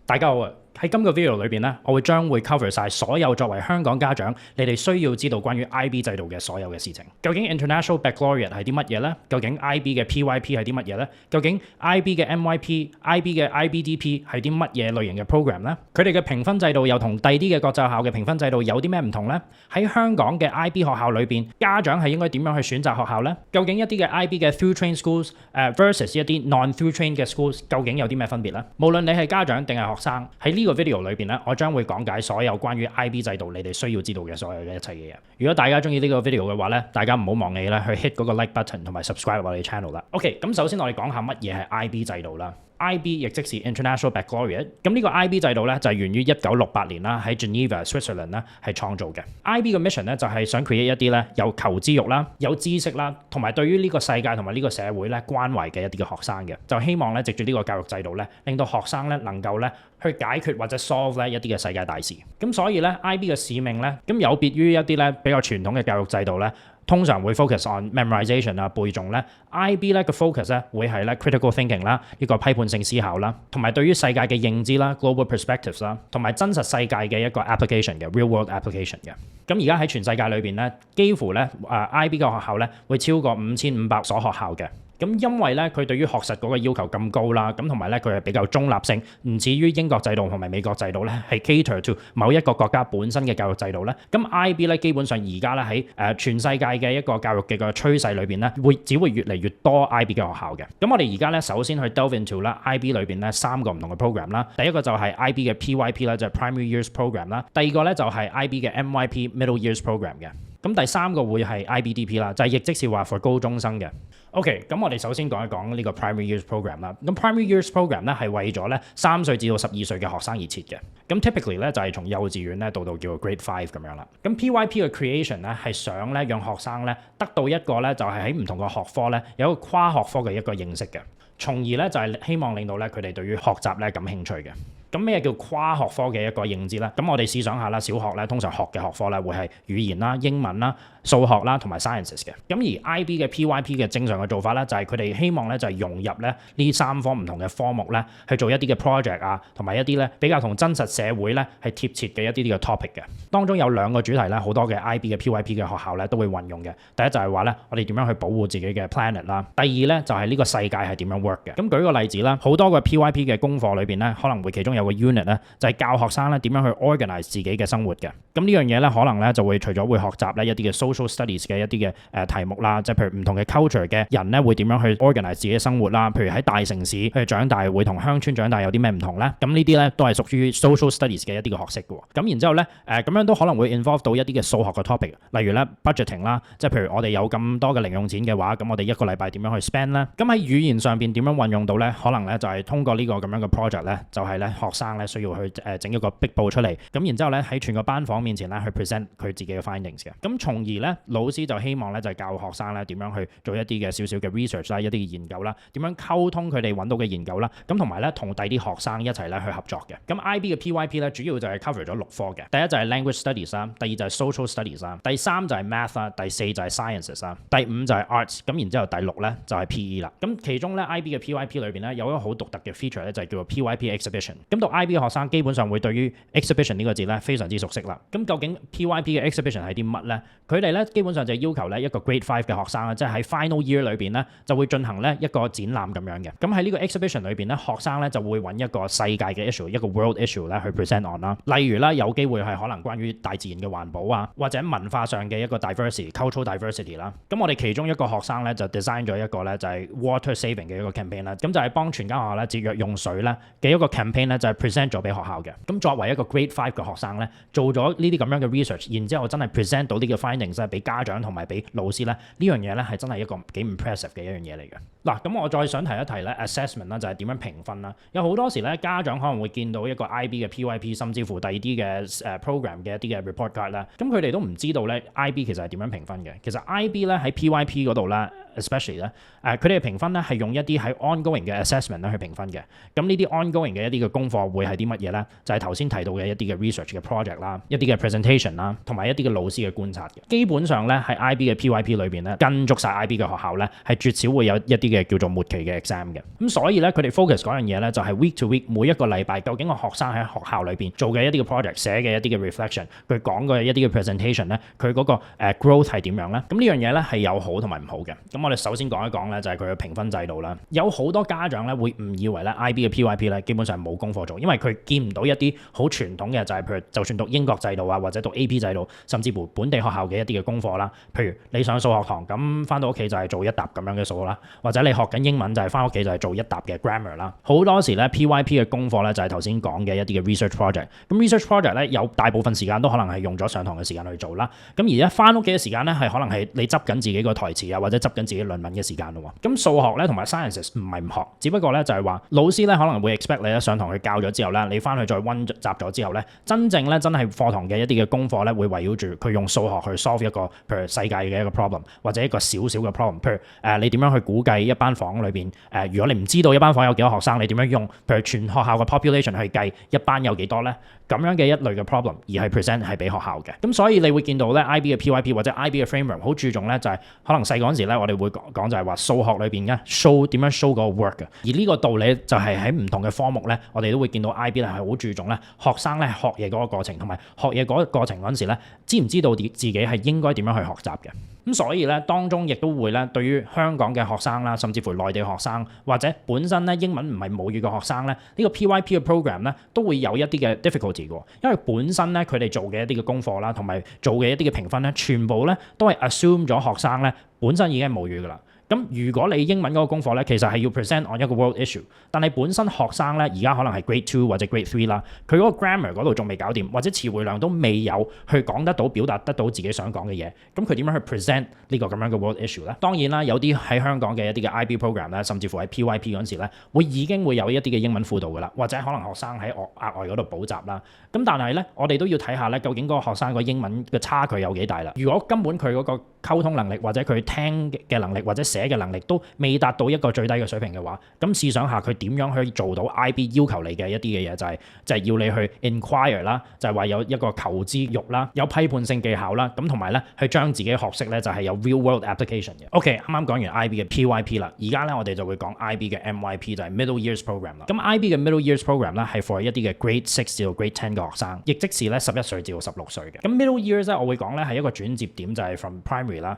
大家好啊！喺今個 video 裏邊咧，我將會 cover 晒所有作為香港家長你哋需要知道關於 IB 制度嘅所有嘅事情。究竟 International Baccalaureate 係啲乜嘢呢？究竟 IB 嘅 PYP 係啲乜嘢呢？究竟 IB 嘅 MYP、IB 嘅 IBDP 係啲乜嘢類型嘅 program 呢？佢哋嘅評分制度又同第啲嘅國際學校嘅評分制度有啲咩唔同呢？喺香港嘅 IB 學校裏邊，家長係應該點樣去選擇學校呢？究竟一啲嘅 IB 嘅 through train schools versus 一啲 non through train 嘅 schools 究竟有啲咩分別呢？無論你係家長定係學生，喺呢個 video 裏邊咧，我將會講解所有關於 IB 制度你哋需要知道嘅所有嘅一切嘅嘢。如果大家中意呢個 video 嘅話咧，大家唔好忘記咧去 hit 嗰個 like button 同埋 subscribe 我哋 channel 啦。OK，咁首先我哋講下乜嘢係 IB 制度啦。IB 亦即是 International Baccalaureate， 咁呢個 IB 制度咧就係源於1968年啦，喺 Geneva Switzerland 咧係創造嘅。IB 嘅 mission 咧就係想 create 一啲咧有求知欲啦、有知識啦，同埋對於呢個世界同埋呢個社會咧關懷嘅一啲嘅學生嘅，就希望咧藉住呢個教育制度咧，令到學生咧能夠咧去解決或者 solve 咧一啲嘅世界大事。咁所以咧 IB 嘅使命咧，咁有別於一啲咧比較傳統嘅教育制度咧。通常會 focus on memorization 啊、背誦咧 ，IB 咧個 focus 咧會係咧 critical thinking 啦，一個批判性思考啦，同埋對於世界嘅認知啦 global perspectives 啦，同埋真實世界嘅一個 application 嘅 real world application 嘅。咁而家喺全世界裏邊咧，幾乎咧IB 嘅學校咧會超過5500所學校嘅。咁因為咧佢對於學術嗰個要求咁高啦，咁同埋咧佢係比較中立性，唔似於英國制度同埋美國制度咧係 cater to 某一個國家本身嘅教育制度咧。咁 IB 咧基本上而家咧喺全世界嘅一個教育嘅個趨勢裏邊咧，只會越嚟越多 IB 嘅學校嘅。咁我哋而家咧首先去 delve into 啦 IB 裏邊咧3個唔同嘅 program 啦。第一個就係 IB 嘅 PYP 啦，就係 Primary Years Program 啦。第二個咧就係 IB 嘅 MYP Middle Years Program 嘅。咁第三個會係 IBDP 啦，就係亦即是話 for 高中生嘅。OK， 咁我哋首先講一講呢個 Primary Years Program 啦。咁 Primary Years Program 咧係為咗咧3歲至到12歲嘅學生而設嘅。咁 typically 咧就係從幼稚園咧到叫做 Grade 5咁樣啦。咁 PYP 嘅 creation 咧係想咧讓學生咧得到一個咧就係喺唔同嘅學科咧有一個跨學科嘅一個認識嘅，從而咧就係希望令到咧佢哋對於學習咧感興趣嘅。咁咩叫跨學科嘅一個認知咧？咁我哋試想下啦，小學咧通常學嘅學科咧會係語言啦、英文啦、數學啦同埋 sciences 嘅。咁而 IB 嘅 PYP 嘅正常嘅做法咧，就係佢哋希望咧就係融入咧呢3科唔同嘅科目咧，去做一啲嘅 project 啊，同埋一啲咧比較同真實社會咧係貼切嘅一啲呢個 topic 嘅。當中有2個主題咧，好多嘅 IB 嘅 PYP 嘅學校咧都會運用嘅。第一就係話咧，我哋點樣去保護自己嘅 planet 啦。第二咧就係呢個世界係點樣 work 嘅。咁舉個例子啦，好多個 PYP 嘅功課裏邊咧，可能會其中有個 unit 咧。就係教學生咧點樣去 organize 自己嘅生活嘅。咁呢樣嘢咧，可能咧就會除咗會學習咧一啲嘅 social studies 嘅一啲嘅題目啦，即係譬如唔同嘅 culture 嘅人咧會點樣去 organize 自己嘅生活啦。譬如喺大城市去長大，會同鄉村長大有啲咩唔同咧？咁呢啲咧都係屬於 social studies 嘅一啲嘅學識嘅。咁然之後咧咁樣都可能會 involve 到一啲嘅數學嘅 topic，例如咧 budgeting 啦，即係譬如我哋有咁多嘅零用錢嘅話，咁我哋一個禮拜點樣去 spend 咧？咁喺語言上邊點樣運用到咧？可能咧就係通過呢個咁樣嘅 project 咧，就係咧學生咧需要去整一個壁報出嚟，咁然之後咧喺全個班房面前咧去 present 佢自己嘅 findings 嘅，咁從而咧老師就希望咧就係教學生咧點樣去做一啲嘅少少嘅 research 啦，一啲嘅研究啦，點樣溝通佢哋揾到嘅研究啦，咁同埋咧同第啲學生一齊咧去合作嘅。咁 IB 嘅 PYP 咧主要就係 cover 咗6科嘅，第一就係 language studies 啦，第二就係 social studies 啦，第3就係 math 啦，第4就係 sciences 啦，第5就係 arts， 咁然之後第6咧就係 PE 啦。咁其中咧 IB 嘅 PYP 裏邊咧有一個好獨特嘅 feature 咧就係叫做 PYP exhibition。咁讀 IB 嘅學生基本上會對於 exhibition 呢個字咧非常之熟悉啦。咁究竟 PYP 嘅 exhibition 係啲乜咧？佢哋咧基本上就要求咧一個 grade 5嘅學生啦，即係喺 final year 裏邊咧就會進行咧一個展覽咁樣嘅。咁喺呢個 exhibition 裏邊咧，學生咧就會揾一個世界嘅 issue， 一個 world issue 咧去 present on 啦。例如啦，有機會係可能關於大自然嘅環保啊，或者文化上嘅一個 diversity、cultural diversity 啦。咁我哋其中一個學生咧就 design 咗一個咧就係 water saving 嘅一個 campaign 啦。咁就係幫全間學校咧節約用水咧嘅一個 campaign 咧就係 present 咗俾學校嘅。咁作為一個 grade 5嘅學生咧，做咗呢啲咁樣嘅 research， 然之後真係 present 到呢個 findings 咧俾家長同埋俾老師咧，呢樣嘢咧係真係一個幾 impressive 嘅一樣嘢嚟嘅。嗱，咁我再想提一提咧 assessment 啦，就係點樣評分啦。有好多時咧家長可能會見到一個 IB 嘅 PYP， 甚至乎第二啲嘅program 嘅一啲嘅 report card 啦，咁佢哋都唔知道咧 IB 其實係點樣評分嘅。其實 IB 咧喺 PYP 嗰度咧 especially 咧佢哋嘅評分咧係用一啲喺 ongoing 嘅 assessment 咧去評分嘅。咁呢啲 ongoing 嘅一啲嘅功課會係啲乜嘢咧？就係頭先提到嘅一啲嘅 research 嘅 project 啦，一啲嘅 presentation 啦，同埋一啲嘅老師嘅觀察嘅。基本上咧喺 IB 嘅 PYP 裏邊咧跟足晒 IB 嘅學校咧係絕少會有一啲嘅叫做末期嘅 exam 嘅。咁所以咧佢哋 focus 嗰樣嘢咧就係 week to week 每一個禮拜究竟個學生喺學校裏邊做嘅一啲嘅 project 寫嘅一啲嘅 reflection 佢講嘅一啲嘅 presentation 咧佢嗰個growth 係點樣咧？咁呢樣嘢咧係有好同埋唔好嘅。咁我哋首先講一講咧就係佢嘅評分制度啦。有好多家長咧會誤以為咧 IB 嘅 PYP 咧基本上冇功課做，因為佢見唔到一啲好傳統嘅就係譬如就算讀英國制度啊或者讀 AP 制度，甚至乎本地學校嘅一啲嘅功課啦。譬如你上數學堂咁翻到屋企就係做一沓咁樣嘅數啦，或者你學緊英文就係翻屋企就係做一沓嘅 grammar 啦。好多時咧 PYP 嘅功課咧就係頭先講嘅一啲嘅 research project。咁 research project 咧有大部分時間都可能係用咗上堂嘅時間去做啦。咁而家翻屋企嘅時間咧係可能係你執緊自己個台詞啊或者執緊自己論文嘅時間咯。咁數學咧同埋 sciences 唔係唔學，只不過咧就係話老師咧可能會 expect 你咧上堂去教咗之後咧，你翻去再溫習咗之後咧，真正咧真係課堂嘅一啲嘅功課咧會圍繞住佢用數學去 solve 一個譬如世界嘅一個 problem 或者一個小小嘅 problem。譬如你點樣去估計一班房裏邊如果你唔知道一班房有幾多學生，你點樣用譬如全學校嘅 population 去計一班有幾多咧？咁樣嘅一類嘅 problem 而係 present 係俾學校嘅。咁所以你會見到咧 IB 嘅 PYP 或者 IB 嘅 framework 好注重咧就係可能細嗰陣時咧我哋會講就係話數學裏邊嘅 show 點樣 show 嗰個 work 嘅。而呢個道理就係喺唔同嘅科目咧，我哋都會見到 IB 係好注重咧學生咧學嘢嗰個過程，同埋學嘢嗰個過程嗰陣時咧，知唔知道自己係應該點樣去學習嘅。咁所以咧，當中亦都會咧，對於香港嘅學生啦，甚至乎內地學生或者本身咧英文唔係母語嘅學生咧，呢個 PYP 嘅 program 咧都會有一啲嘅 difficulty 嘅，因為本身咧佢哋做嘅一啲嘅功課啦，同埋做嘅一啲嘅評分咧，全部咧都係 assume 咗學生咧本身已經係母語噶啦。咁如果你英文嗰個功課咧，其實係要 present on 一個 world issue， 但係本身學生咧而家可能係 grade 2或者 grade 3啦，佢嗰個 grammar 嗰度仲未搞掂，或者詞彙量都未有去講得到、表達得到自己想講嘅嘢，咁佢點樣去 present 呢個咁樣嘅 world issue 咧？當然啦，有啲喺香港嘅一啲嘅 IB program 咧，甚至乎喺 PYP 嗰陣時咧，已經會有一啲嘅英文輔導噶啦，或者可能學生喺額外嗰度補習啦。咁但係咧，我哋都要睇下咧，究竟嗰個學生個英文嘅差距有幾大啦？如果根本佢嗰個溝通能力或者佢聽嘅能力或者寫嘅能力都未達到一個最低嘅水平嘅話，咁試想下佢點樣去做到 IB 要求你嘅一啲嘅嘢，就係要你去 inquire 啦，就係話有一個求知欲啦，有批判性技巧啦，咁同埋咧去將自己學識咧就係有 real world application 嘅。OK， 啱啱講完 IB 嘅 PYP 啦，而家咧我哋就會講 IB 嘅 MYP 就係 Middle Years Program 啦。咁 IB 嘅 Middle Years Program 咧係 for 一啲嘅 Grade 6至到 Grade 10嘅學生，亦即是咧11歲至到16歲嘅。咁 Middle Years 咧我會講咧係一個轉接點，就係 from primary 啦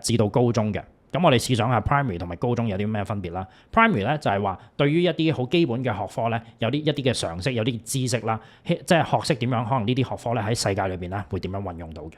至到高中嘅。咁我哋試想下 primary 同埋高中有啲咩分別啦。primary 咧就係話對於一啲好基本嘅學科咧，有一啲嘅常識，有啲知識啦，即係學識點樣可能呢啲學科咧喺世界裏邊咧會點樣運用到嘅。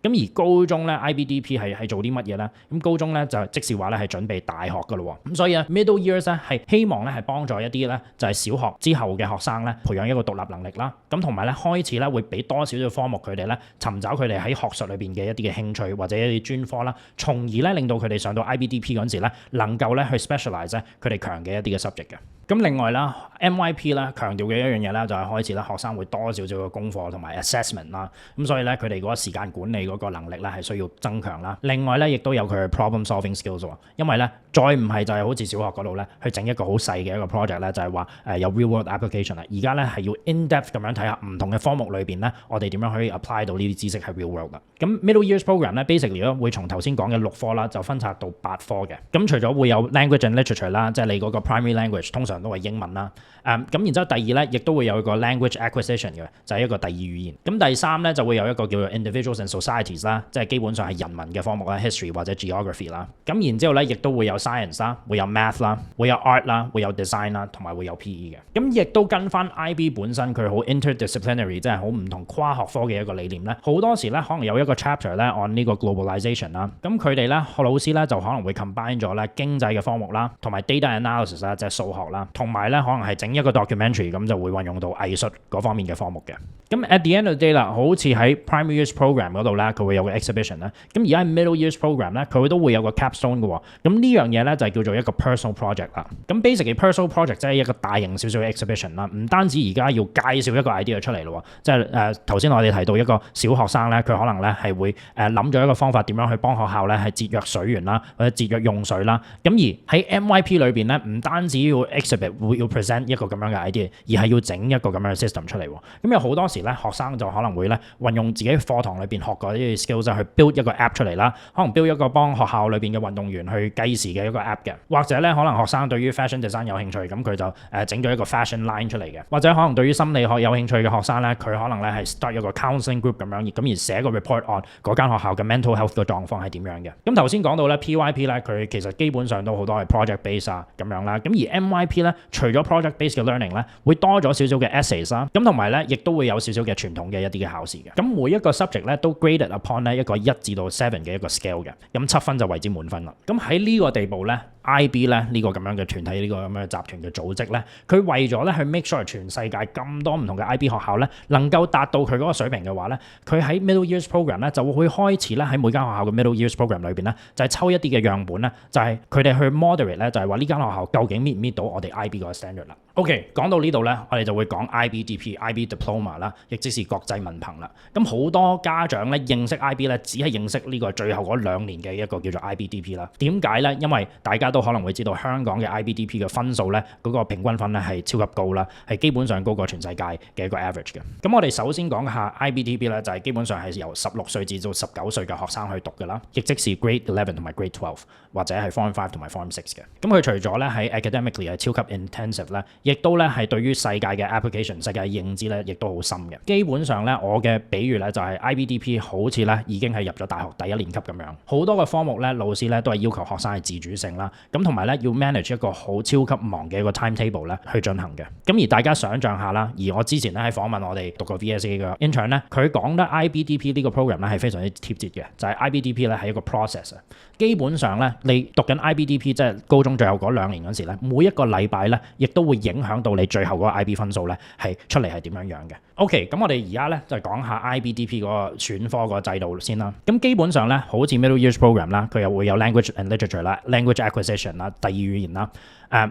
咁而高中咧 IBDP 係做啲乜嘢咧？咁高中咧就即是話咧係準備大學噶咯喎。咁所以啊 middle years 咧係希望咧係幫助一啲咧就係小學之後嘅學生咧培養一個獨立能力啦。咁同埋咧開始咧會俾多少少科目佢哋咧尋找佢哋喺學術裏邊嘅一啲嘅興趣或者一啲專科啦，從而咧令到佢哋上到 IBDP 嗰陣時咧能夠咧去 specialize 咧佢哋強嘅一啲嘅 subject 嘅。咁另外啦 MYP 啦強調嘅一樣嘢咧就係開始咧學生會多少少嘅功課同埋 assessment 啦。咁所以咧佢哋嗰個時間管理嗰個能力咧係需要增強啦。另外咧亦都有佢嘅 problem solving skills 喎。因為咧再唔係就係好似小學嗰度咧去整一個好細嘅一個 project 咧，就係話有 real world application 啦。而家咧係要 in depth 咁樣睇下唔同嘅科目裏邊咧，我哋點樣可以 apply 到呢啲知識喺 real world 啦。咁 middle years program 咧 basically 咧會從頭先講嘅6科啦，就分拆到8科嘅。咁除咗會有 language and literature 啦，即係你嗰個 primary language 通常都係英文啦。咁然之後第二咧，亦都會有一個 language acquisition 嘅，就係一個第二語言。咁第三咧就會有一個叫做 individuals and societies 啦，即係基本上係人文嘅科目啦 ，history 或者 geography 啦。咁然之後咧，亦都會有 science 啦，會有 math 啦，會有 art 啦，會有 design 啦，同埋會有 PE 嘅。咁亦都跟翻 IB 本身佢好 interdisciplinary，即係好唔同跨學科嘅一個理念咧。好多時咧可能有一個 chapter 咧 on 呢個 globalization 啦。咁佢哋咧學老師咧就可能會 combine 咗咧經濟嘅科目啦，同埋 data analysis 啦，即係數學啦，同埋咧可能係整一個 documentary， 咁就會運用到藝術嗰方面嘅科目嘅。咁 at the end of the day 啦，好似喺 primary years program 嗰度咧，佢會有個 exhibition 啦。咁而家喺 middle years program 咧，佢都會有個 capstone 嘅喎。咁呢樣嘢咧就係叫做一個 personal project 啦。咁 basically personal project 即係一個大型少少嘅 exhibition 啦。唔單止而家要介紹一個 idea 出嚟咯，即係頭先我哋提到一個小學生咧，佢可能咧係會諗咗一個方法點樣去幫學校咧係節約水源啦，或者節約用水啦。咁而喺 MYP 裏邊咧，唔單止要 exhibit 會要 present 一個咁樣嘅 idea， 而係要整一個咁樣嘅 system 出嚟。咁有好多時咧，學生就可能會咧運用自己課堂裏邊學過啲 skills 去 build 一個 app 出嚟啦，可能 build 一個幫學校裏邊嘅運動員去計時嘅嘅一個 app 嘅，或者咧可能學生對於 fashion design 有興趣，咁佢就整咗一個 fashion line 出嚟嘅，或者可能對於心理學有興趣嘅學生咧，佢可能咧係 start 一個 counselling group 咁樣，咁而寫個 report on 嗰間學校嘅 mental health 嘅狀況係點樣嘅。咁頭先講到咧 PYP 咧，佢其實基本上都好多係 project base 啊咁樣啦，咁而 MYP 咧除咗 project base 嘅 learning 咧，會多咗少少嘅 essays 啦，咁同埋咧亦都會有少少嘅傳統嘅一啲嘅考試嘅。咁每一個 subject 咧都 graded upon 咧一個1至到7嘅一個 scale 嘅，咁7分就為之滿分啦。咁喺呢個地步咧 IB 咧呢個咁樣嘅團體，呢個咁樣嘅集團嘅組織咧，佢為咗咧去 make sure 全世界咁多唔同嘅 IB 學校咧能夠達到佢嗰個水平嘅話咧，佢喺 middle years program 咧就會開始咧喺每間學校嘅 middle years program 裏邊咧就係抽一啲嘅樣本咧，就係佢哋去 moderate 咧，就係話呢間學校究竟 meet 唔 meet 到我哋 IB 嗰個 standard 啦。OK， 講到呢度咧，我哋就會講 IBDP、IB Diploma 啦，亦即是國際文憑啦。咁好多家長咧認識 IB 咧，只係認識呢個最後嗰2年嘅一個叫做 IBDP 啦。點解咧？因為大家都可能會知道香港嘅 IBDP 嘅分數咧，嗰個平均分咧係超級高啦，係基本上高過全世界嘅一個 average 嘅。咁我哋首先講下 IBDP 咧，就係基本上係由16歲至到19歲嘅學生去讀嘅啦，亦即是 Grade 11同埋 Grade 12或者係 Form 5同埋 Form 6嘅。咁佢除咗咧喺 academically 係超級 intensive 咧，亦都咧係對於世界嘅 application、世界嘅認知咧，亦都好深嘅。基本上咧，我嘅比喻咧就係 IBDP 好似咧已經係入咗大學第1年級咁樣，好多嘅科目咧，老師咧都係要求學生係自主性啦，咁同埋咧要 manage 一個好超級忙嘅一個 timetable 咧去進行嘅。咁而大家想象下啦，而我之前咧喺訪問我哋讀過 VSA 嘅 intern 咧，佢講得 IBDP 呢個 program 咧係非常之貼切嘅，就係 IBDP 咧係一個 process 啊。基本上咧，你讀緊 IBDP 即係高中最後嗰2年嗰時咧，每一個禮拜咧，亦都會影響到你最後嗰個 IB 分數咧係出嚟係點樣樣嘅。OK， 咁我哋而家咧就講下 IBDP 嗰個選科個制度先啦。咁基本上咧，好似 middle years program 啦，佢又會有 language and literature 啦、language acquisition 啦、第二語言啦、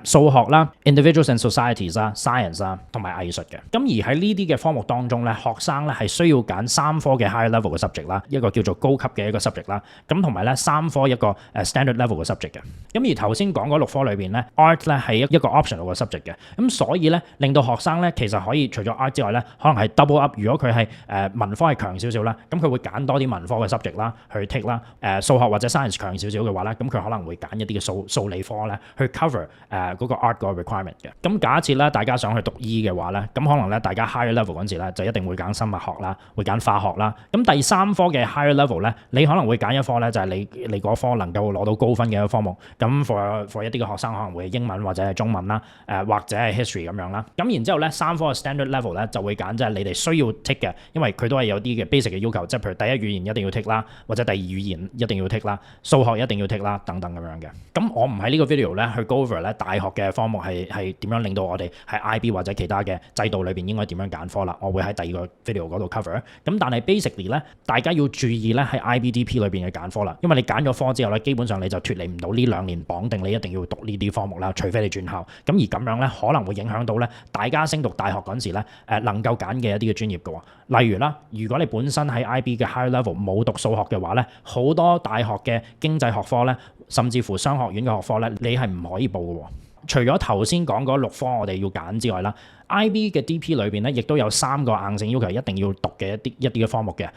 數學啦、individuals and societies 啦、science 啦同埋藝術嘅。咁而喺呢啲嘅科目當中咧，學生咧係需要揀3科嘅 higher level 嘅 subject 啦，一個叫做高級嘅一個 subject 啦，咁同埋咧3科一個standard level 嘅 subject 嘅。咁而頭先講嗰6科裏邊咧 ，art 咧係一個 optional 嘅 subject 嘅。咁所以咧令到學生咧其實可以除咗 art 之外咧，可能係 double up。如果佢係文科係強少少啦，咁佢會揀多啲文科嘅 subject 啦去 take 啦。數學或者 science 強少少嘅話咧，咁佢可能會揀一啲嘅數理科咧去 cover 嗰個 art 嗰個 requirement 嘅。咁假設咧大家想去讀醫嘅話咧，咁可能咧大家 higher level 嗰陣時咧就一定會揀生物學啦，會揀化學啦。咁第3科嘅 higher level 咧，你可能會揀一科咧就係你嗰科能夠攞到高分嘅一個科目。咁 for 一啲嘅學生可能會係英文或者係中文啦，或者係 history 咁樣啦。咁然之後咧3科嘅 standard level 咧就會揀即係你哋需要 take 嘅，因為佢都係有啲嘅 basic 嘅要求，即係譬如第一語言一定要 take 啦，或者第二語言一定要 take 啦，數學一定要 take 啦，等等咁樣嘅。咁我唔喺呢個 video 咧去 go over 咧大學嘅科目係點樣令到我哋喺 IB 或者其他嘅制度裏邊應該點樣揀科啦，我會喺第2個 video 嗰度 cover。咁但係 basically 咧，大家要注意咧喺 IBDP 裏邊嘅揀科啦，因為你揀咗科之後咧，基本上你就脫離唔到呢2年綁定你一定要讀呢啲科目啦，除非你轉校。咁而咁樣咧可能會影響到咧大家升讀大學嗰陣時咧能夠揀嘅一啲嘅專業嘅喎。例如啦，如果你本身喺 IB 嘅 high level 冇讀數學嘅話咧，好多大學嘅經濟學科咧，甚至乎商學院嘅學科咧，你係唔可以報嘅喎。除咗頭先講嗰6科我哋要揀之外啦，IB 嘅 DP 裏邊咧，亦都有3個硬性要求一定要讀嘅一啲嘅科目嘅。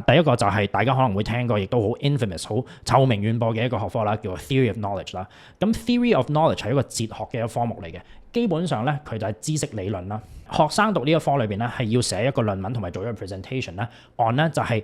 第一個就係大家可能會聽過，亦都好 infamous、好臭名遠播嘅一個學科啦，叫做 Theory of Knowledge 啦。咁 Theory of Knowledge 係一個哲學嘅一個科目嚟嘅，基本上咧佢就係知識理論啦。學生讀呢一科裏邊咧係要寫一個論文同埋做一個 presentation 咧，on 咧就係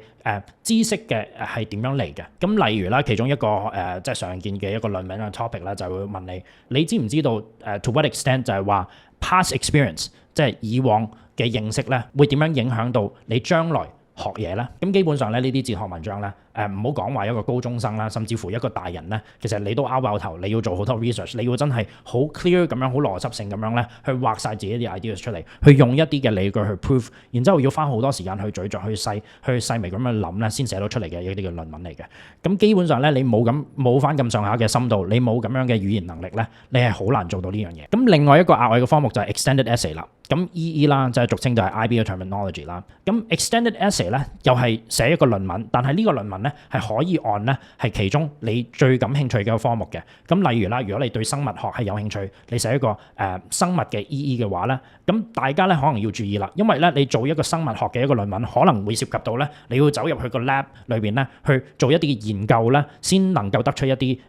知識嘅係點樣嚟嘅。咁例如啦，其中一個即係常見嘅一個論文嘅 topic 啦，就會問你知唔知道to what extent 就係話 past experience 即係以往嘅認識咧，會點樣影響到你將來學嘢咧？咁基本上咧呢啲哲學文章咧。唔好講話一個高中生啦，甚至乎一個大人咧，其實你都拗爆頭，你要做好多 research， 你要真係好 clear 咁樣，好邏輯性咁樣咧，去畫晒自己啲 ideas 出嚟，去用一啲嘅理據去 prove， 然之後要花好多時間去咀嚼、去細微咁樣諗咧，先寫到出嚟嘅一啲嘅論文嚟嘅。咁基本上咧，你冇翻咁上下嘅深度，你冇咁樣嘅語言能力咧，你係好難做到呢樣嘢。咁另外一個額外嘅科目就係 extended essay 啦。咁 EE 啦，即係俗稱就係 IB 嘅 terminology 啦。咁 extended essay 咧，又係寫一個論文，但係呢個論文咧係可以按咧係其中你最感興趣嘅一個科目嘅。咁例如啦，如果你對生物學係有興趣，你寫一個生物嘅 EE 嘅話咧，咁大家咧可能要注意啦，因為咧你做一個生物學嘅一個論文，可能會涉及到咧你要走入去個 lab 裏邊咧去做一啲嘅研究咧，先能夠得出一啲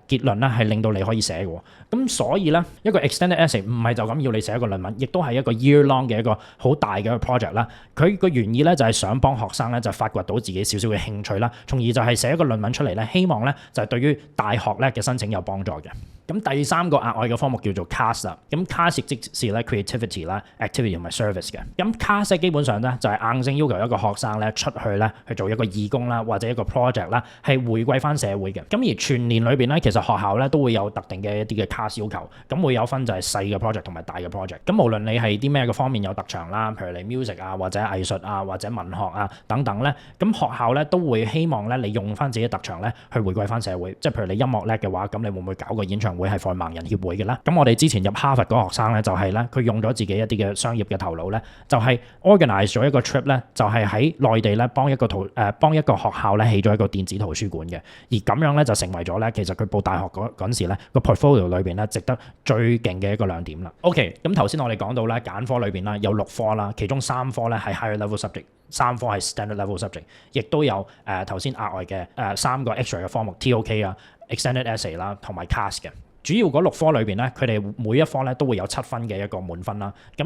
結論咧，係令到你可以寫嘅。咁所以咧一個 extended essay 唔係就咁要你寫一個論文，亦都係一個 year long 嘅一個好大嘅一個 project 啦。佢個原意咧就係想幫學生咧就發掘到自己少少嘅興趣啦，從而就係寫一個論文出嚟咧，希望咧就係對於大學咧嘅申請有幫助嘅。咁第三個額外嘅科目叫做 CAS 啦，咁 CAS 即是咧 creativity 啦、activity 同埋 service 嘅。咁 CAS 基本上咧就係硬性要求一個學生咧出去咧去做一個義工啦，或者一個 project 啦，係回饋翻社會嘅。咁而全年裏邊咧，其實學校咧都會有特定嘅一啲嘅 CAS 要求，咁會有分就係細嘅 project 同埋大嘅 project。咁無論你係啲咩嘅方面有特長啦，譬如你 music 啊，或者藝術啊，或者文學啊等等咧，咁學校咧都會希望咧你用翻自己嘅特長咧去回饋翻社會。即係譬如你音樂叻嘅話，咁你會唔會搞個演唱會係 for 盲人協會嘅咧？咁我哋之前入哈佛嗰個學生咧，就係咧佢用咗自己一啲嘅商業嘅頭腦咧，就係 organize 咗一個 trip 咧，就係喺內地咧幫一個學校咧起咗一個電子圖書館嘅。而咁樣咧就成為咗咧其實佢報大學嗰陣時咧個 portfolio 裏邊咧值得最勁嘅一個亮點啦。OK， 咁頭先我哋講到咧揀科裏邊啦有6科啦，其中3科咧係 higher level subject， 3科係 standard level subject， 亦都有頭先額外嘅3個 extra 嘅科目 TOK 啊、extended essay 啦同埋 CAS 嘅。主要嗰6科裏邊咧，佢哋每一科咧都會有7分嘅一個滿分啦。咁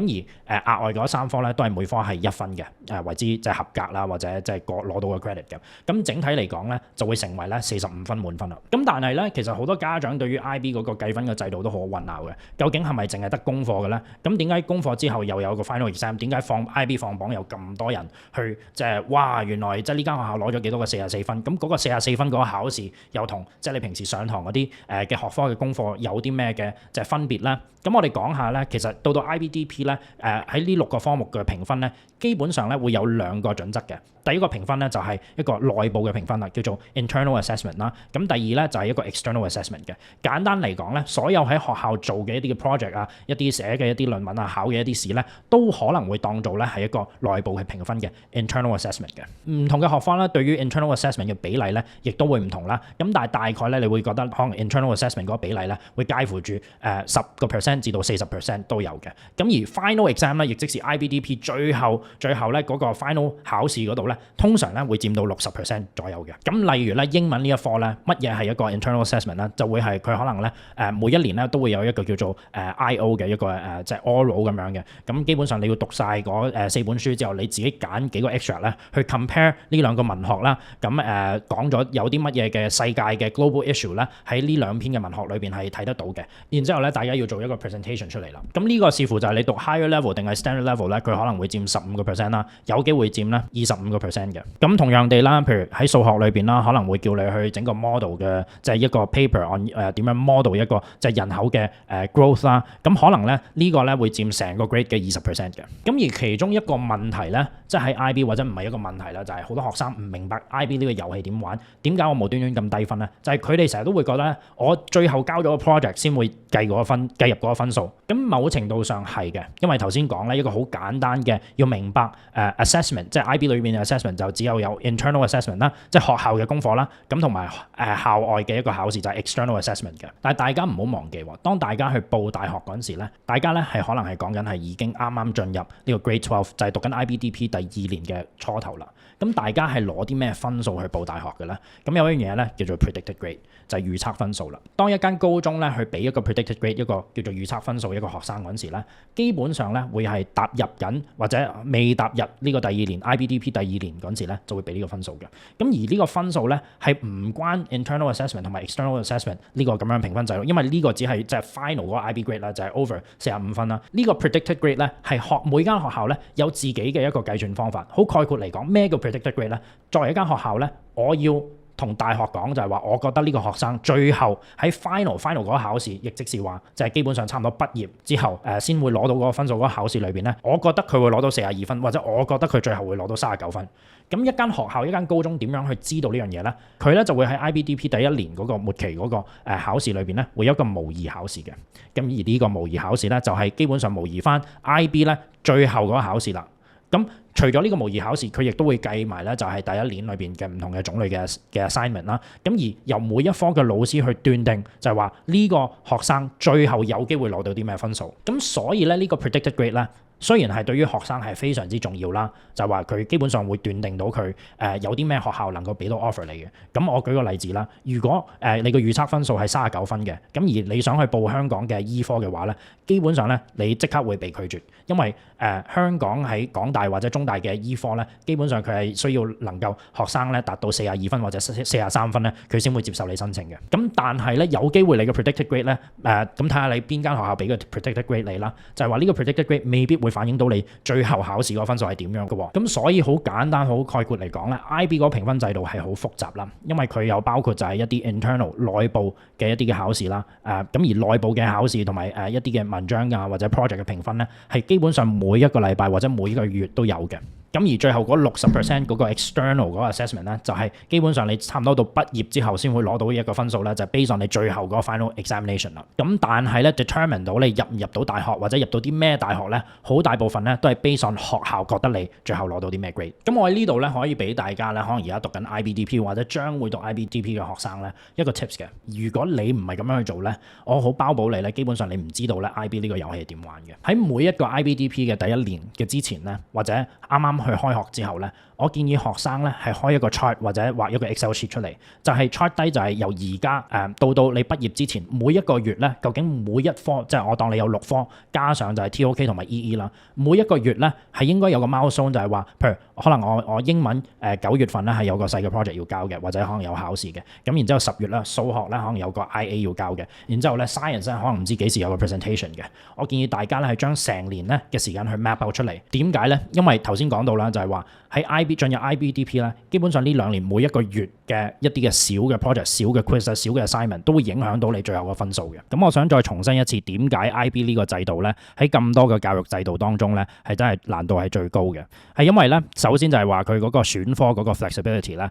而額外嗰3科咧都係每科係1分嘅，為之即係合格啦，或者即係攞到個 credit 嘅。咁整體嚟講咧，就會成為咧45分滿分啦。咁但係咧，其實好多家長對於 IB 嗰個計分嘅制度都好混淆嘅。究竟係咪淨係得功課嘅咧？咁點解功課之後又有個 final exam？ 點解IB 放榜有咁多人去即係哇？原來即係呢間學校攞咗幾多個44分？咁嗰個44分嗰個考試又同即係你平時上堂嗰啲嘅學科嘅功課有啲咩嘅即係分別咧？咁我哋講下咧，其實到 IBDP 咧，喺呢6個科目嘅評分咧，基本上咧會有2個準則嘅。第一個評分咧就係一個內部嘅評分啦，叫做 internal assessment 啦。咁第二咧就係一個 external assessment 嘅。簡單嚟講咧，所有喺學校做嘅一啲嘅 project 啊、一啲寫嘅一啲論文啊、考嘅一啲試咧，都可能會當做咧係一個內部嘅評分嘅 internal assessment 嘅。唔同嘅學科咧，對於 internal assessment 嘅比例咧，亦都會唔同啦。咁但係大概咧，你會覺得可能 internal assessment 嗰個比例咧，會介乎住10% 至到40% 都有嘅。咁而 final exam 咧，亦即是 IBDP 最後咧嗰個 final 考試嗰度咧，通常咧會佔到60% 左右嘅。咁例如咧英文呢一科咧，乜嘢係一個 internal assessment 咧？就會係佢可能咧每一年咧都會有一個叫做IO 嘅一個即係 oral 咁樣嘅。咁基本上你要讀晒嗰4本書之後，你自己揀幾個 extra 咧去 compare 呢2個文學啦。咁講咗有啲乜嘢嘅世界嘅 global issue 咧，喺呢2篇嘅文學裏邊係睇得到嘅。然之後咧，大家要做一個 presentation 出嚟啦。咁呢個視乎就係你讀 higher level 定係 standard level 咧，佢可能會佔15% 啦，有機會佔咧25% 嘅。咁同樣地啦，譬如喺數學裏邊啦，可能會叫你去整個 model 嘅，即係一個 paper on 點樣 model 一個即係人口嘅growth 啦。咁可能咧呢個咧會佔成個 grade 嘅20% 嘅。咁而其中一個問題咧，即係喺 IB 或者唔係一個問題啦，就係好多學生唔明白 IB 呢個遊戲點玩，點解我無端端咁低分咧？就係佢哋成日都會覺得咧，我最後交咗個 project 先會計入嗰個分數。咁某程度上係嘅，因為頭先講咧一個好簡單嘅要明白assessment， 即係 IB 裏邊嘅 assessment 就只有 internal assessment 啦，即係學校嘅功課啦，咁同埋校外嘅一個考試就係 external assessment 嘅。但係大家唔好忘記喎，當大家去報大學嗰陣時咧，大家咧係可能係講緊係已經啱啱進入呢個 grade 12，就係讀緊 IBDP 第2年嘅初頭啦。咁大家係攞啲咩分數去報大學嘅咧？咁有一樣嘢咧叫做 predicted grade， 就係預測分數啦。當一間高中咧去俾一個 predicted grade， 一個叫做預測分數一個學生嗰陣時咧，基本上咧會係踏入緊或者未踏入呢個第2年 IBDP 第2年嗰陣時咧，就會俾呢個分數嘅。咁而呢個分數咧係唔關 internal assessment 同埋 external assessment 呢個咁樣評分制度，因為呢個只係即係 final 嗰個 IB grade 啦，就係 over 45分啦。呢個 predicted grade 咧係每間學校咧有自己嘅一個計算方法。好概括嚟講，咩叫 predicted grade 咧？作為一間學校咧，我要同大學講就係話，我覺得呢個學生最後喺 final 嗰個考試，亦即是話就係基本上差唔多畢業之後先會攞到嗰個分數嗰個考試裏邊咧，我覺得佢會攞到42分，或者我覺得佢最後會攞到39分。咁一間學校一間高中點樣去知道呢樣嘢咧？佢咧就會喺 IBDP 第1年嗰個末期嗰個考試裏邊咧，會有一個模擬考試嘅。咁而呢個模擬考試咧，就係基本上模擬翻 IB 咧最後嗰個考試啦。咁除咗呢個模擬考試，佢亦都會計埋咧就係第一年裏邊嘅唔同嘅種類嘅 assignment 啦。咁而由每一科嘅老師去斷定就係話呢個學生最後有機會攞到啲咩分數。咁所以咧呢個 predicted grade 咧，雖然係對於學生係非常之重要啦，就係話佢基本上會斷定到佢有啲咩學校能夠俾到 offer 你嘅。咁我舉個例子啦，如果你個預測分數係39分嘅，咁而你想去報香港嘅醫科嘅話咧，基本上咧你即刻會被拒絕，因為香港喺港大或者中大嘅醫科咧，基本上佢係需要能夠學生咧達到42分或者43分咧，佢先會接受你申請嘅。咁但係咧有機會你嘅 predicted grade 咧咁睇下你邊間學校俾個 predicted grade 你啦，就係話呢個 predicted grade 未必會反映到你最後考試個分數係點樣嘅喎。咁所以好簡單好概括嚟講咧 ，IB 嗰個評分制度係好複雜啦，因為佢有包括就係一啲 internal 內部嘅一啲嘅考試啦，咁而內部嘅考試同埋一啲嘅文章啊或者 project 嘅評分咧，係基本上每一個禮拜或者每一個月都有嘅。咁而最後嗰60% 嗰個 external 嗰個 assessment 咧，就係基本上你差唔多到畢業之後先會攞到一個分數咧，就係 based on你最後嗰個 final examination 啦。咁但係咧 determine 到你入唔入到大學或者入到啲咩大學咧，好大部分咧都係 based on 學校覺得你最後攞到啲咩 grade。咁我喺呢度咧可以俾大家咧，可能而家讀緊 IBDP 或者將會讀 IBDP 嘅學生咧一個 tips 嘅。如果你唔係咁樣去做咧，我好包保你咧，基本上你唔知道咧 IB 呢個遊戲係點玩嘅。喺每一個 IBDP 嘅第一年嘅之前咧，或者啱啱去開學之後咧，我建議學生咧係開一個 chart 或者畫一個 Excel sheet 出嚟，就係 chart 低就係由而家到你畢業之前每一個月咧，究竟每一科即係我當你有6科加上就係 TOK 同埋 EE 啦，每一個月咧係應該有個 milestone，就係話，譬如可能我英文9月份咧係有個細嘅 project 要交嘅，或者可能有考試嘅，咁然之後10月咧數學咧可能有個 IA 要交嘅，然之後咧 science 咧可能唔知幾時有個 presentation 嘅。我建議大家咧係將成年咧嘅時間去 map out 出嚟。點解咧？因為頭先講到啦，就係話喺進入 IBDP 咧，基本上呢2年每一個月嘅一啲嘅小嘅 project、小嘅 quiz、小嘅 assignment 都會影響到你最後嘅分數嘅。咁我想再重申一次，點解 IB 呢個制度咧喺咁多嘅教育制度當中咧係真係難度係最高嘅？係因為咧，首先就係話佢嗰個選科嗰個 flexibility 咧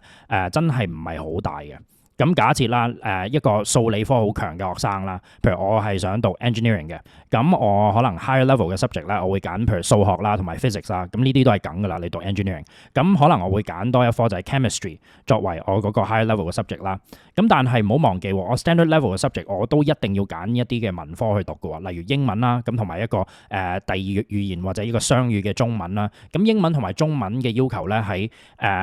真係唔係好大嘅。咁假設啦，一個數理科好強嘅學生啦，譬如我係想讀 engineering 嘅，咁我可能 higher level 嘅 subject 咧，我會揀譬如數學啦同埋 physics 啦，咁呢啲都係梗㗎啦，你讀 engineering，咁可能我會揀多一科就係 chemistry 作為我嗰個 higher level 嘅 subject 啦。咁但係唔好忘記，我 standard level 嘅 subject 我都一定要揀一啲嘅文科去讀嘅喎，例如英文啦，咁同埋一個第二語言或者呢個雙語嘅中文啦。咁英文同埋中文嘅要求咧喺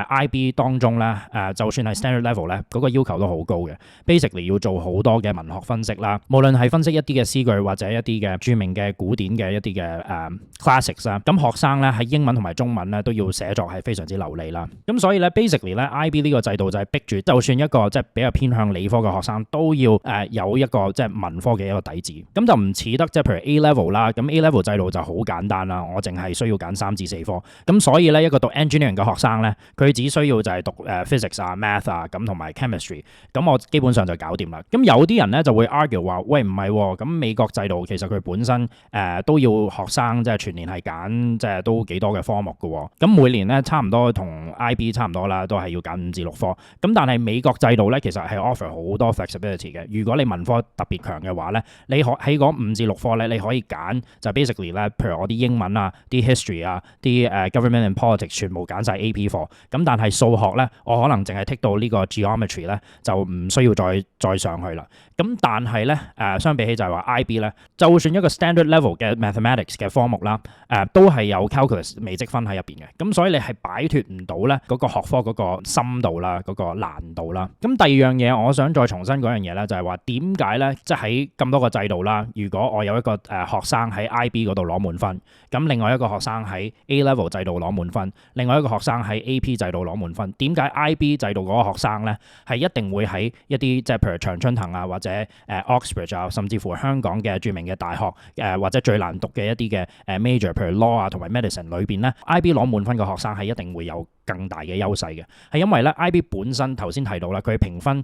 IB 當中咧就算係 standard level 咧，嗰個要求都好高嘅 ，basically 要做好多嘅文學分析啦，無論係分析一啲嘅詩句或者一啲嘅著名嘅古典嘅一啲嘅classics 啦，咁學生咧喺英文同埋中文咧都要寫作係非常之流利啦。咁所以咧 basically 咧 IB 呢個制度就係逼住，就算一個即係比較偏向理科嘅學生都要有一個即係文科嘅一個底子，咁就唔似得即係譬如 A level 啦，咁 A level 制度就好簡單啦，我淨係需要揀3至4科，咁所以咧一個讀 engineering 嘅學生咧，佢只需要就係讀physics 啊、math 啊咁同埋 chemistry， 咁我基本上就搞掂啦。咁有啲人咧就會 argue 話，喂唔係喎，咁美國制度其實佢本身都要學生即係全年係揀即係都幾多嘅科目嘅喎，咁每年咧差唔多同 IB 差唔多啦，都係要揀5至6科。咁但係美國制度咧其實係 offer 好多 flexibility 嘅。如果你文科特別強嘅話咧，你可喺嗰5至6科咧，你可以揀就 basically 咧，譬如我啲英文啊、啲 history 啊、啲government and politics 全部揀晒 AP 課。咁但係數學咧，我可能淨係剔到呢個 geometry 咧，就唔需要再上去啦。咁但係咧相比起就係話 IB 咧，就算一個 standard level 嘅 mathematics 嘅科目啦，都係有 calculus 微積分喺入邊嘅。咁所以你係擺脫唔到咧嗰個學科嗰個深度啦、嗰個難度啦。咁第二樣嘢，我想再重申嗰樣嘢咧，就係話點解咧，即係喺咁多個制度啦，如果我有一個學生喺 IB 嗰度攞滿分，咁另外一個學生喺 A level 制度攞滿分，另外一個學生喺 AP 制度攞滿分，點解 IB 制度嗰個學生咧係一定會喺一啲即係譬如長春藤啊或者Oxford 啊，甚至乎香港嘅著名嘅大學或者最難讀嘅一啲嘅major，譬如 law 啊同埋 medicine 裏邊咧 ，IB 攞滿分嘅學生係一定會有更大嘅優勢嘅，係因為咧 IB 本身頭先提到啦，佢評分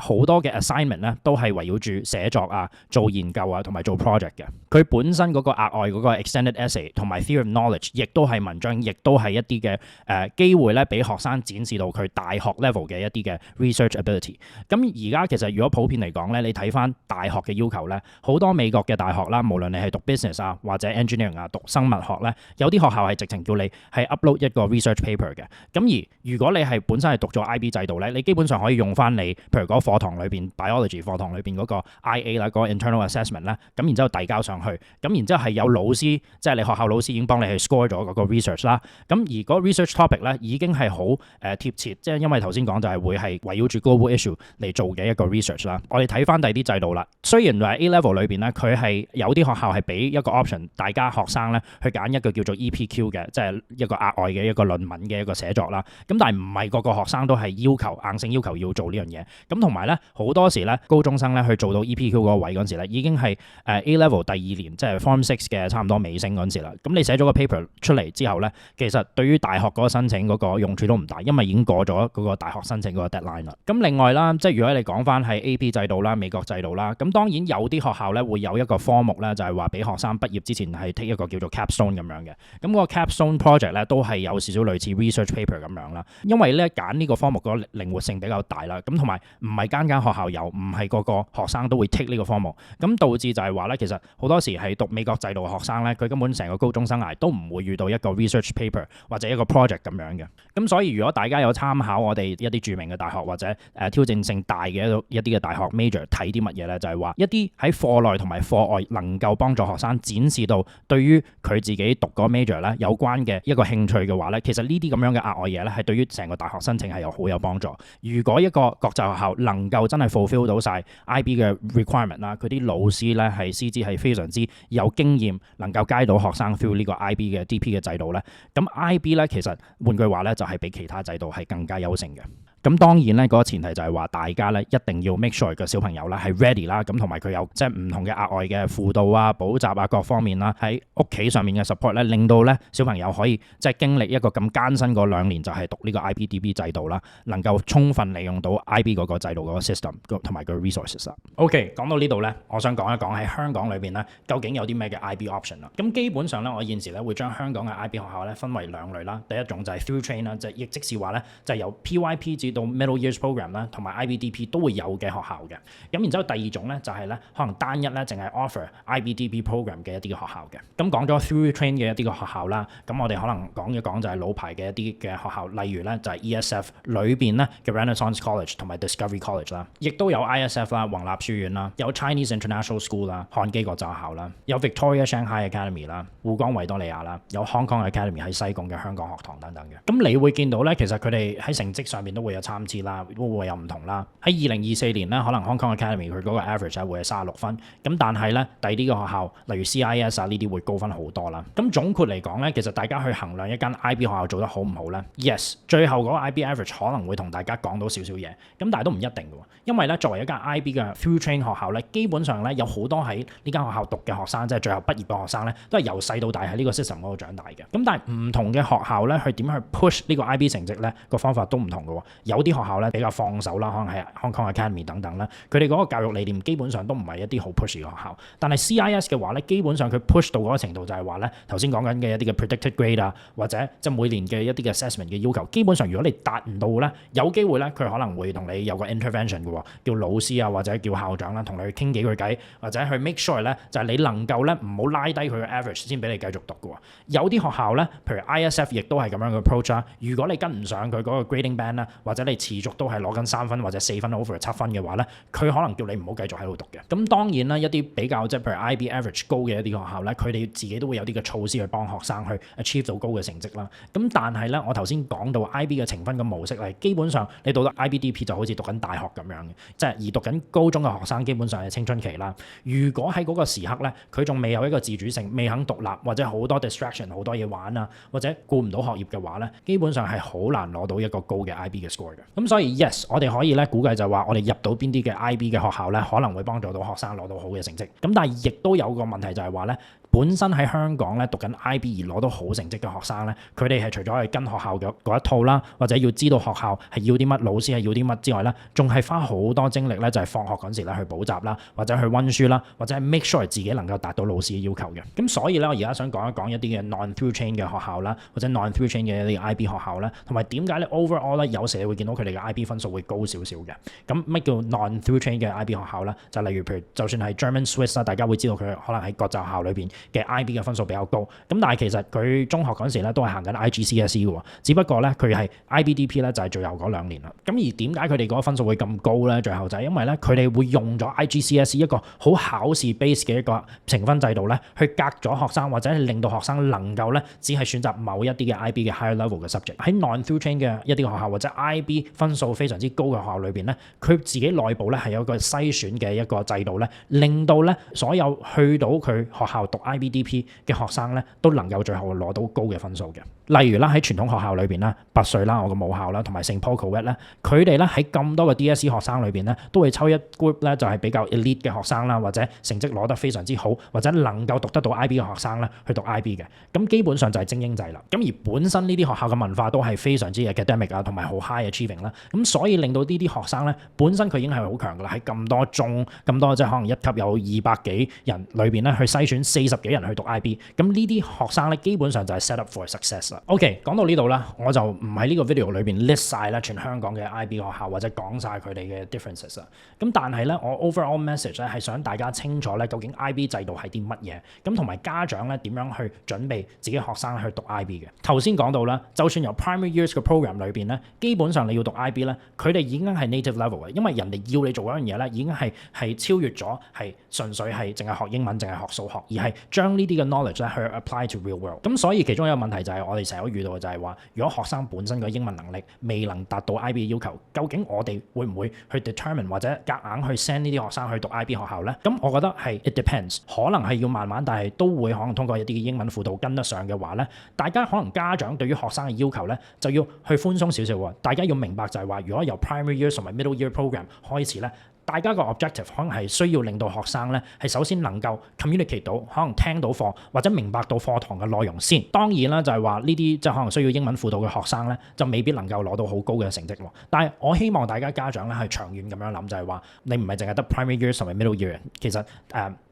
好多嘅 assignment 咧都係圍繞住寫作啊、做研究啊同埋做 project 嘅。佢本身嗰個額外嗰個 extended essay 同埋 theory of knowledge， 亦都係文章，亦都係一啲嘅機會咧，俾學生展示到佢大學 level 嘅一啲嘅 research ability。咁而家其實如果普遍嚟講咧，你睇翻大學嘅要求咧，好多美國嘅大學啦，無論你係讀 business 啊或者 engineering 啊、讀生物學咧，有啲學校係直情叫你係 upload 一個 research paper 嘅。咁而如果你係本身係讀咗 IB 制度咧，你基本上可以用翻你譬如嗰課堂裏邊 biology 課堂裏邊嗰個 IA 啦，嗰個 internal assessment 啦，咁然之後遞交上去，咁然之後係有老師，即係你學校老師已經幫你去 score 咗嗰個 research 啦。咁而嗰個 research topic 咧已經係好貼切，即係因為頭先講就係會係圍繞住 global issue 嚟做嘅一個 research 啦。我哋睇翻第啲制度啦，雖然話 A level 裏邊咧，佢係有啲學校係俾一個 option， 大家學生咧去揀一個叫做 EPQ 嘅，即係一個額外嘅一個論文嘅一個寫作啦。咁但係唔係個個學生都係硬性要求要做呢樣嘢。咁同埋咧好多時咧高中生咧去做到 EPQ 嗰個位嗰陣時咧，已經係A level 第2年，即係 Form 6嘅差唔多尾聲嗰陣時啦。咁你寫咗個 paper 出嚟之後咧，其實對於大學嗰個申請嗰個用處都唔大，因為已經過咗嗰個大學申請嗰個 deadline 啦。咁另外啦，即係如果你講翻係 AP 制度啦、美國制度啦，咁當然有啲學校咧會有一個科目咧，就係話俾學生畢業之前係 take 一個叫做 capstone 咁樣嘅。咁個 capstone project 咧都係有少少類似 research paper 咁樣啦。因為咧揀呢個科目個靈活性比較大啦，咁同埋唔係間學校有，唔係個個學生都會 take 呢個科目，咁導致就係話咧，其實好多時係讀美國制度嘅學生咧，佢根本成個高中生涯都唔會遇到一個 research paper 或者一個 project 咁樣嘅。咁所以如果大家有參考我哋一啲著名嘅大學或者挑戰性大嘅一啲嘅大學 major 睇啲乜嘢咧，就係話一啲喺課內同埋課外能夠幫助學生展示到對於佢自己讀嗰 major 咧有關嘅一個興趣嘅話咧，其實呢啲咁樣嘅額外嘢咧係對於成個大學申請係好有幫助。如果一個國際學校能夠真係 fulfill 到晒 IB 嘅 requirement 啦，佢啲老師咧係師資係非常之有經驗，能夠 guide 到學生 through 呢個 IB 嘅 DP 嘅制度咧，咁 IB 咧其實換句話咧就係比其他制度係更加優勝嘅。咁當然咧，嗰個前提就係話大家咧一定要 make sure 個小朋友咧係 ready 啦，咁同埋佢有即係唔同嘅額外嘅輔導啊、補習啊各方面啦，喺屋企上面嘅 support 咧，令到咧小朋友可以即係經歷一個咁艱辛嗰2年就係讀呢個 IBDP 制度啦，能夠充分利用到 IB 嗰個制度嗰個 system 同埋個 resources 啦。OK， 講到呢度咧，我想講一講喺香港裏邊咧，究竟有啲咩嘅 IB option 啦。咁基本上咧，我現時咧會將香港嘅 IB 學校咧分為2類啦。第一種就係 through train 啦，亦即是話咧就係由 PYP 至到 middle years program 啦，同埋 IBDP 都會有嘅學校嘅。咁然之後第二種咧就係咧可能單一咧淨係 offer IBDP program 嘅一啲嘅學校嘅。咁講咗 through train 嘅一啲嘅學校啦，咁我哋可能講一講就係老牌嘅一啲嘅學校，例如咧就係 ESF 裏邊咧嘅 Renaissance College 同埋 Discovery College 啦，亦都有 ISF 啦、宏立書院啦，有 Chinese International School 啦、漢基國際學校啦，有 Victoria Shanghai Academy 啦、滬江維多利亞啦，有 Hong Kong Academy 喺西貢嘅香港學堂等等嘅。咁你會見到咧，其實佢哋喺成績上面都會有參差啦，都會有唔同啦。喺2024年咧，可能 Hong Kong Academy 佢嗰個 average 會係36分，咁但係咧第啲嘅學校，例如 CIS 啊呢啲會高分好多啦。咁總括嚟講咧，其實大家去衡量一間 IB 學校做得好唔好咧 ，yes， 最後嗰個 IB average 可能會同大家講到少少嘢，咁但係都唔一定嘅，因為咧作為一間 IB 嘅 through train 學校咧，基本上咧有好多喺呢間學校讀嘅學生，即係最後畢業嘅學生咧，都係由細到大喺呢個 system 嗰度長大嘅。咁但係唔同嘅學校咧，去點去 push 呢個 IB 成績咧，個方法都唔同嘅。有啲學校咧比較放手啦，可能係 Hong Kong Academy 等等啦，佢哋嗰個教育理念基本上都唔係一啲好 push 嘅學校。但係 CIS 嘅話咧，基本上佢 push 到嗰個程度就係話咧，頭先講緊嘅一啲嘅 predicted grade 啊，或者即係每年嘅一啲嘅 assessment 嘅要求，基本上如果你達唔到咧，有機會咧佢可能會同你有個 intervention 嘅，叫老師啊或者叫校長啦，同你去傾幾句偈，或者去 make sure 咧就係你能夠咧唔好拉低佢嘅 average 先俾你繼續讀嘅。有啲學校咧，譬如 ISF 亦都係咁樣嘅 approach 啦。如果你跟唔上佢嗰個 grading band 啦，或者你持續都係攞緊3分或者4分 over 7分嘅話咧，佢可能叫你唔好繼續喺度讀嘅。咁當然啦，一啲比較即係譬如 IB average 高嘅一啲學校咧，佢哋自己都會有啲嘅措施去幫學生去 achieve 到高嘅成績啦。咁但係咧，我頭先講到 IB 嘅評分嘅模式係基本上你讀得 IBDP 就好似讀緊大學咁樣嘅，即係而讀緊高中嘅學生基本上係青春期啦。如果喺嗰個時刻咧，佢仲未有一個自主性，未肯獨立，或者好多 distraction 好多嘢玩啊，或者顧唔到學業嘅話咧，基本上係好難攞到一個高嘅 IB 嘅 score。score 嘅。咁所以 yes， 我哋可以咧估計就話我哋入到邊啲嘅 IB 嘅學校咧，可能會幫助到學生攞到好嘅成績。咁但係亦都有個問題就係話咧，本身喺香港咧讀緊 IB 而攞到好成績嘅學生咧，佢哋係除咗係跟學校嘅嗰一套啦，或者要知道學校係要啲乜，老師係要啲乜之外咧，仲係花好多精力咧，就係放學嗰陣時咧去補習啦，或者去溫書啦，或者係 make sure 自己能夠達到老師嘅要求嘅。咁所以咧，我而家想講一講一啲嘅 non-through chain 嘅學校啦，或者 non-through chain 嘅一啲 IB 學校咧，同埋點解咧 overall 咧有時你會見到佢哋嘅 IB 分數會高少少嘅。咁乜叫 non-through chain 嘅 IB 學校咧？就例如譬如就算係 German Swiss 啦，大家會知道佢可能喺國際學校裏邊嘅 IB 嘅分數比較高。咁但係其實佢中學嗰陣時咧都係行緊 IGCSE 嘅喎，只不過咧佢係 IBDP 咧就係最後嗰2年啦。咁而點解佢哋嗰個分數會咁高咧？最後就係因為咧佢哋會用咗 IGCSE 一個好考試 base 嘅一個評分制度咧，去隔咗學生或者係令到學生能夠咧只係選擇某一啲嘅 IB 嘅 higher level 嘅 subject。喺 non-through chain 嘅一啲學校或者 IB 分數非常之高嘅學校裏邊咧，佢自己內部咧係有一個篩選嘅一個制度咧，令到咧所有去到佢學校讀 IBDP 嘅學生咧都能夠最後攞到高嘅分數嘅。例如啦，喺傳統學校裏邊啦，拔萃啦，我個母校啦，同埋聖保羅咧，佢哋咧喺咁多個 DSE 學生裏邊咧，都會抽一 group 咧，就係比較 elite 嘅學生啦，或者成績攞得非常之好，或者能夠讀得到 IB 嘅學生咧，去讀 IB 嘅。咁基本上就係精英制啦。咁而本身呢啲學校嘅文化都係非常之 academic 啊，同埋好 high achieving 啦。咁所以令到呢啲學生咧，本身佢已經係好強噶啦。喺咁多中咁多即係可能一級有200幾人裏邊咧，去篩選40幾人去讀 IB。咁呢啲學生咧，基本上就係 set up for success 啦。OK， 講到呢度啦，我就唔喺呢個 video 裏邊 list 晒啦全香港嘅 IB 學校或者講晒佢哋嘅 differences 啦。咁但係咧，我 overall message 咧係想大家清楚咧，究竟 IB 制度係啲乜嘢，咁同埋家長咧點樣去準備自己學生去讀 IB 嘅。頭先講到啦，就算由 primary years 嘅 program 裏邊咧，基本上你要讀 IB 咧，佢哋已經係 native level 嘅，因為人哋要你做嗰樣嘢咧，已經係超越咗係純粹係淨係學英文、淨係學數學，而係將呢啲嘅 knowledge 咧去 apply to real world。咁所以其中一個問題就係我哋成日都遇到嘅就係話，如果學生本身嘅英文能力未能達到 IB 嘅要求，究竟我哋會唔會去 determine 或者夾硬去 send 呢啲學生去讀 IB 學校咧？咁我覺得係 it depends， 可能係要慢慢，但係都會可能通過一啲嘅英文輔導跟得上嘅話咧，大家可能家長對於學生嘅要求咧就要去寬鬆少少喎。大家要明白就係話，如果由 primary year 同埋 middle year program 開始咧，大家個 objective 可能係需要令到學生咧係首先能夠 communicate 到，可能聽到課或者明白到課堂嘅內容先。當然啦，就係話呢啲即係可能需要英文輔導嘅學生咧，就未必能夠攞到好高嘅成績喎。但係我希望大家家長咧係長遠咁樣諗，就係話你唔係淨係得 primary year 同埋 middle year， 其實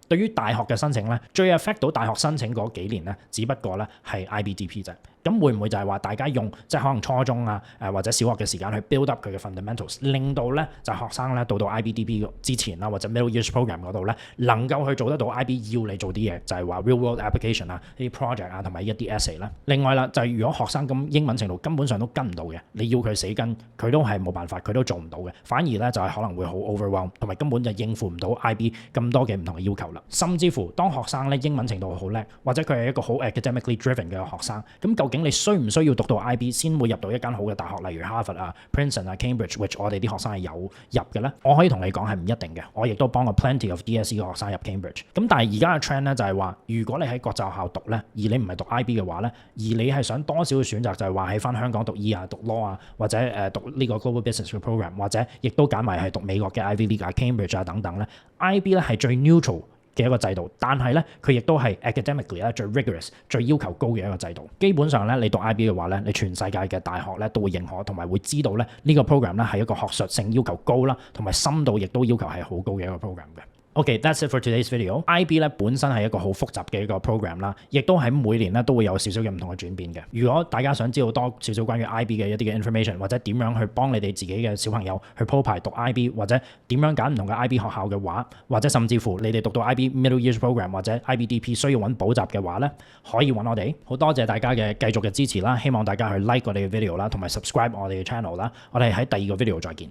對於大學嘅申請咧，最 affect 到大學申請嗰幾年咧，只不過咧係 IBDP 啫。咁會唔會就係話大家用即係可能初中啊或者小學嘅時間去 build up 佢嘅 fundamentals， 令到咧就學生咧到 IBDP 之前啦，或者 middle years program 嗰度咧能夠去做得到 IB 要你做啲嘢，就係話 real world application 啊、呢啲 project 啊同埋一啲 essay 啦。另外啦，就係如果學生咁英文程度根本上都跟唔到嘅，你要佢死跟，佢都係冇辦法，佢都做唔到嘅。反而咧就係可能會好 overwhelm， 同埋根本就應付唔到 IB 咁多嘅唔同嘅要求啦。甚至乎當學生咧英文程度好叻，或者佢係一個好 academically driven 嘅學生，咁究竟你需唔需要讀到 IB 先會入到一間好嘅大學，例如哈佛啊、Princeton 啊、Cambridge，which 我哋啲學生係有入嘅咧？我可以同你講係唔一定嘅，我亦都幫過 plenty of DSE 嘅學生入 Cambridge。咁但係而家嘅 trend 咧就係話，如果你喺國際學校讀咧，而你唔係讀 IB 嘅話咧，而你係想多少嘅選擇就係話喺翻香港讀醫啊、讀 law 啊，或者讀呢個 global business 嘅 program， 或者亦都揀埋係讀美國嘅 Ivy League 啊、Cambridge 啊等等咧 ，IB 咧係最 neutral嘅一個制度，但係咧佢亦都係 academically 咧最 rigorous、最要求高嘅一個制度。基本上咧，你讀 IB 嘅話咧，你全世界嘅大學咧都會認可，同埋會知道咧呢個 program 咧係一個學術性要求高啦，同埋深度亦都要求係好高嘅一個 program 嘅。OK, that's it for today's video. IB 咧本身係一個好複雜嘅一個 program 啦，亦都喺每年咧都會有少少嘅唔同嘅轉變嘅。如果大家想知道多少少關於 IB 嘅一啲嘅 information， 或者點樣去幫你哋自己嘅小朋友去鋪排讀 IB， 或者點樣揀唔同嘅 IB 學校嘅話，或者甚至乎你哋讀到 IB Middle Years Program 或者 IBDP 需要揾補習嘅話咧，可以揾我哋。好多謝大家嘅繼續嘅支持啦，希望大家去 like 我哋嘅 video 啦，同埋 subscribe 我哋嘅 channel 啦。我哋喺第二個 video 再見。